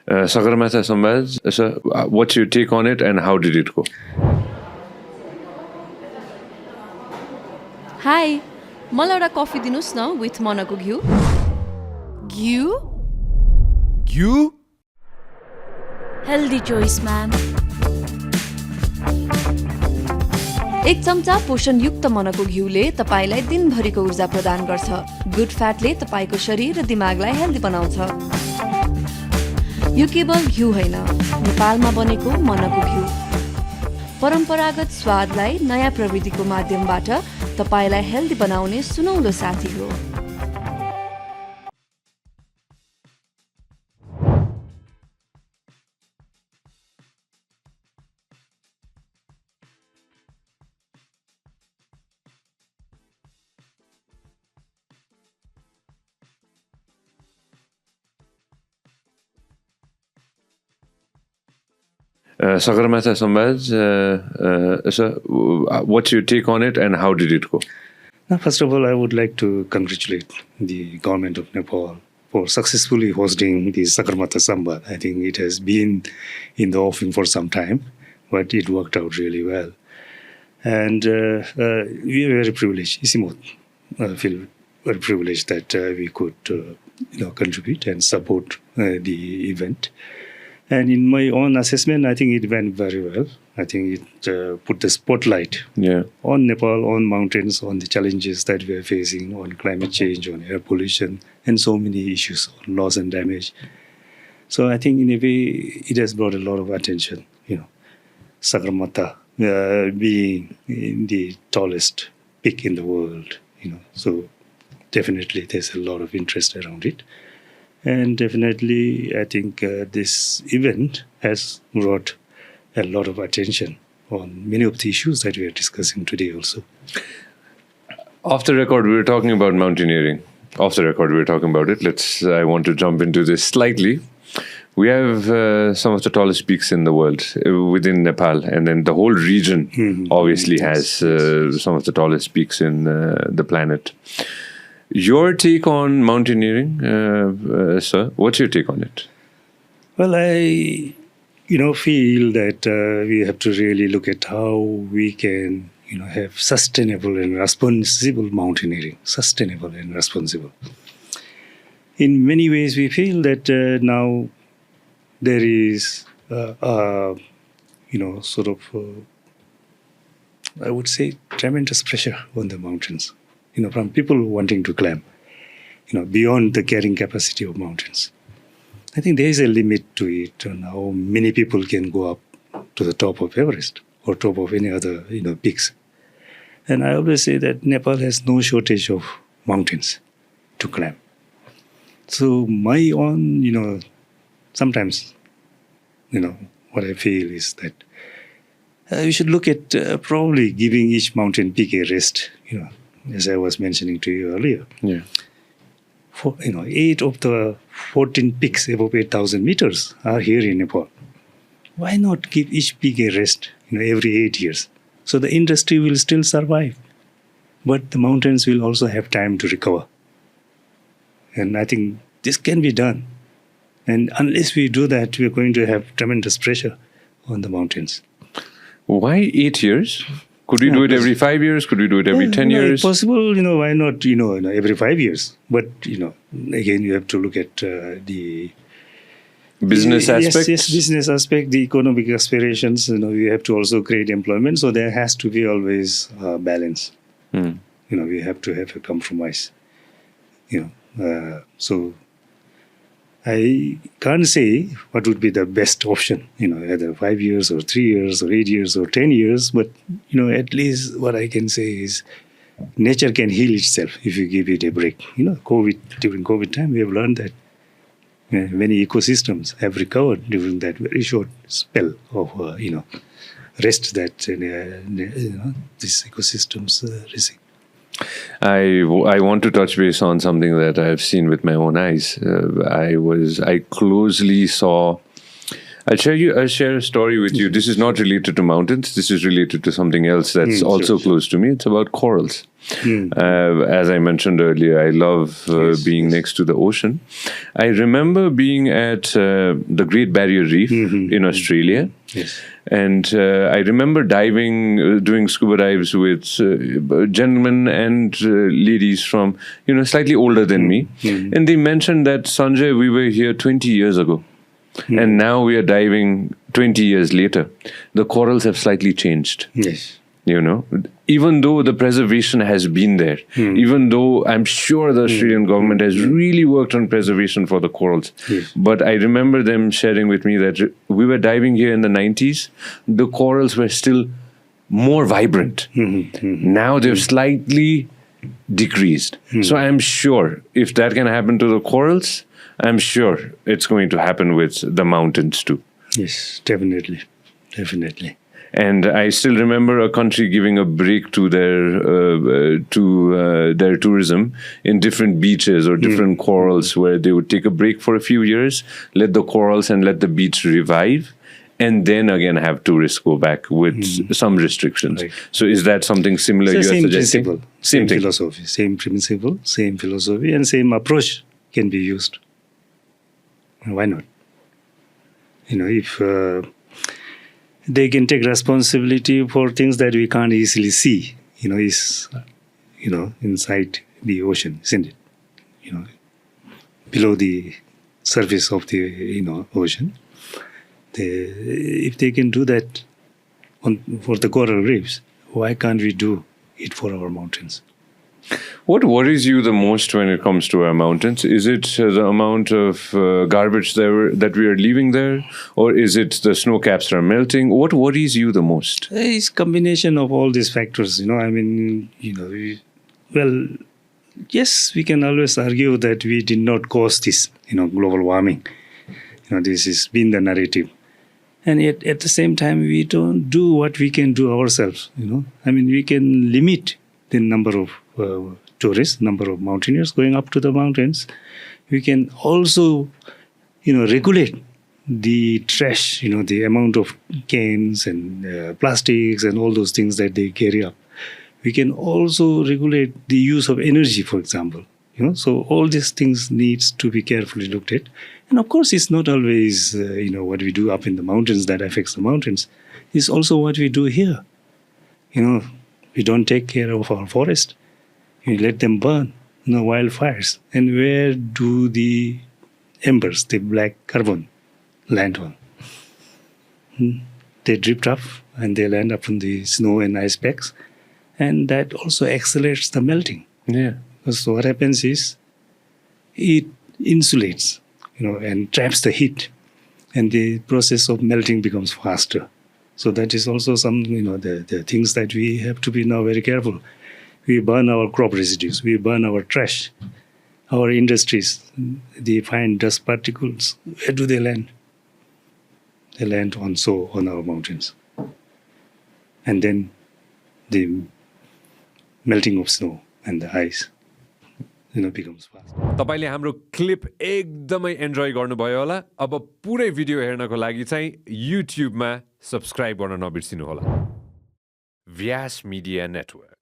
Sagarmatha, Sambad. So, what's your take on it and how did it go? Hi, मलाई एउटा coffee दिनुस् न with मनको घिउ. घिउ? घिउ? Healthy choice, ma'am. एक चम्चा पोषणयुक्त मनको घिउले तपाईलाई दिनभरिको ऊर्जा प्रदान गर्छ. गुड फ्याटले तपाईको शरीर र दिमागलाई हेल्दी बनाउँछ. यो केवल घिउ होइन, नेपालमा बनेको मनको घिउ. परम्परागत स्वादलाई नयाँ प्रविधिको माध्यमबाट तपाईलाई हेल्दी बनाउने सुनौलो साथी हो. Sagarmatha, Sambad. So, what's your take on it and how did it go? Now, first of all, I would like to congratulate the government of Nepal for successfully hosting the Sagarmatha Sambad. I think it has been in the offing for some time, but it worked out really well. And we are very privileged. ICIMOD feel very privileged that we could contribute and support the event. And in my own assessment, I think it went very well. I think it put the spotlight on Nepal, on mountains, on the challenges that we are facing, on climate change, on air pollution, and so many issues, on loss and damage. So I think in a way, it has brought a lot of attention. Sagarmatha being the tallest peak in the world. So definitely there's a lot of interest around it. And definitely, I think this event has brought a lot of attention on many of the issues that we are discussing today also. Off the record, we were talking about mountaineering. Off the record, we were talking about it. I want to jump into this slightly. We have some of the tallest peaks in the world within Nepal, and then the whole region obviously has some of the tallest peaks in the planet. Your take on mountaineering, sir? What's your take on it? Well, I, feel that we have to really look at how we can, have sustainable and responsible mountaineering. Sustainable and responsible. In many ways, we feel that now there is, I would say, tremendous pressure on the mountains. From people wanting to climb, beyond the carrying capacity of mountains. I think there is a limit to it on how many people can go up to the top of Everest or top of any other, peaks. And I always say that Nepal has no shortage of mountains to climb. So my own, sometimes, what I feel is that we should look at probably giving each mountain peak a rest, as I was mentioning to you earlier. Yeah. 8 of the 14 peaks above 8,000 meters are here in Nepal. Why not give each peak a rest, every 8 years? So the industry will still survive, but the mountains will also have time to recover. And I think this can be done. And unless we do that, we're going to have tremendous pressure on the mountains. Why 8 years? Could we do it every 5 years? Could we do it every 10 years? If possible, why not, every 5 years? But, again, you have to look at the business aspect. Yes, business aspect, the economic aspirations. We have to also create employment. So there has to be always balance. We have to have a compromise. So I can't say what would be the best option, either 5 years or 3 years or 8 years or 10 years. But, at least what I can say is nature can heal itself if you give it a break. During COVID time, we have learned that many ecosystems have recovered during that very short spell of, rest that, these ecosystems receive. I want to touch base on something that I've seen with my own eyes. I closely saw I'll share a story with you. This is not related to mountains. This is related to something else that's also close to me. It's about corals. As I mentioned earlier, I love being next to the ocean. I remember being at the Great Barrier Reef in Australia. Yes. And I remember diving, doing scuba dives with gentlemen and ladies from, slightly older than me. And they mentioned that, Sanjay, we were here 20 years ago. And now we are diving 20 years later. The corals have slightly changed. Yes. Even though the preservation has been there, even though I'm sure the Australian government has really worked on preservation for the corals. Yes. But I remember them sharing with me that we were diving here in the 90s. The corals were still more vibrant. Now they've slightly decreased. So I'm sure if that can happen to the corals, I'm sure it's going to happen with the mountains too. Yes, definitely. Definitely. And I still remember a country giving a break to their tourism in different beaches or different corals, where they would take a break for a few years, let the corals and let the beach revive, and then again have tourists go back with some restrictions. Right. So is that something similar you are suggesting? Principle, same philosophy, same principle, same philosophy, and same approach can be used. Why not? If they can take responsibility for things that we can't easily see, inside the ocean, isn't it? Below the surface of the ocean. If they can do that for the coral reefs, why can't we do it for our mountains? What worries you the most when it comes to our mountains? Is it the amount of garbage that we are leaving there? Or is it the snow caps are melting? What worries you the most? It's a combination of all these factors. Yes, we can always argue that we did not cause this, global warming. This has been the narrative. And yet, at the same time, we don't do what we can do ourselves, we can limit the number of tourists, number of mountaineers going up to the mountains. We can also, regulate the trash, the amount of cans and plastics and all those things that they carry up. We can also regulate the use of energy, for example. So all these things needs to be carefully looked at. And of course, it's not always, what we do up in the mountains that affects the mountains. It's also what we do here. We don't take care of our forest. We let them burn, wildfires. And where do the embers, the black carbon, land on? They drift up and they land up on the snow and ice packs. And that also accelerates the melting. Yeah. So what happens is it insulates, and traps the heat. And the process of melting becomes faster. So that is also some, the things that we have to be now very careful. We burn our crop residues. We burn our trash. Our industries, they find dust particles. Where do they land? They land on our mountains. And then the melting of snow and the ice, becomes fast. तपाईले हाम्रो clip एकदमै enjoy गर्नुभयो होला. अब पुरै video हेर्नको लागि चाहिँ युट्युबमा सब्स्क्राइब गर्न नबिर्सिनु होला. व्यास मिडिया नेटवर्क.